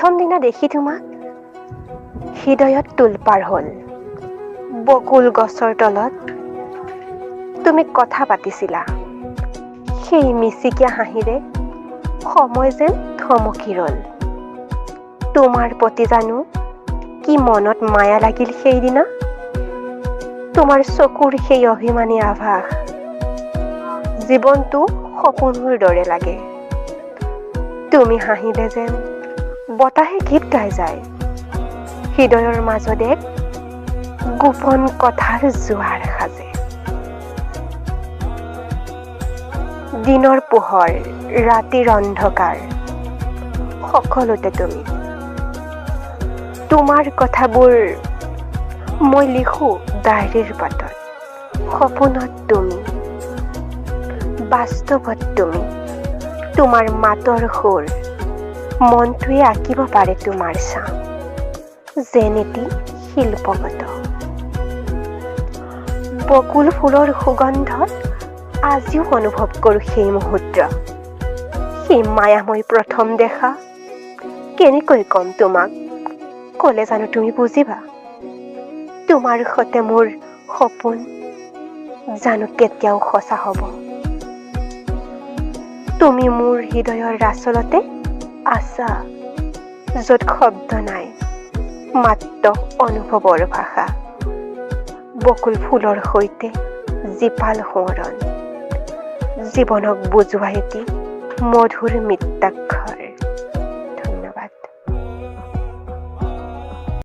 প্ৰথম দিনা দেখি তোমাক হৃদয়ত তোলপাৰ হ'ল। বকুল গছৰ তলত তুমি কথা পাতিছিলা। সেই মিচিকীয়া হাঁহিৰে সময় যেন থমকি ৰ'ল। তোমাৰ প্ৰতি জানো কি মনত মায়া লাগিল সেইদিনা। তোমাৰ চকুৰ সেই অভিমানী আভাস জীৱনটো সপোনৰ দৰে লাগে। তুমি হাঁহিলে যেন বতাহে গীত গাই যায়। হৃদয়ৰ মাজত এক গোপন কথাৰ জোৱাৰ সাজে। দিনৰ পোহৰ, ৰাতিৰ অন্ধকাৰ, সকলোতে তুমি। তোমাৰ কথাবোৰ মই লিখো ডায়েৰীৰ পাতত। সপোনত তুমি, বাস্তৱত তুমি। তোমাৰ মাতৰ সুৰ মনটোৱে আঁকিব পাৰে তোমাৰ ছাঁ, যেন এটি শিল্পগত। বকুল ফুলৰ সুগন্ধত আজিও অনুভৱ কৰোঁ সেই মুহূৰ্ত। সেই মায়াময় প্ৰথম দেখা কেনেকৈ ক'ম তোমাক, ক'লে জানো তুমি বুজিবা। তোমাৰ সৈতে মোৰ সপোন জানো কেতিয়াও সঁচা হ'ব। তুমি মোৰ হৃদয়ৰ আচলতে আছা, য'ত শব্দ নাই, মাত্ৰ অনুভৱৰ ভাষা। বকুল ফুলৰ সৈতে জীপাল সোঁৱৰণ, জীৱনক বুজোৱা এটি মধুৰ মৃত্যাক্ষৰ। ধন্যবাদ।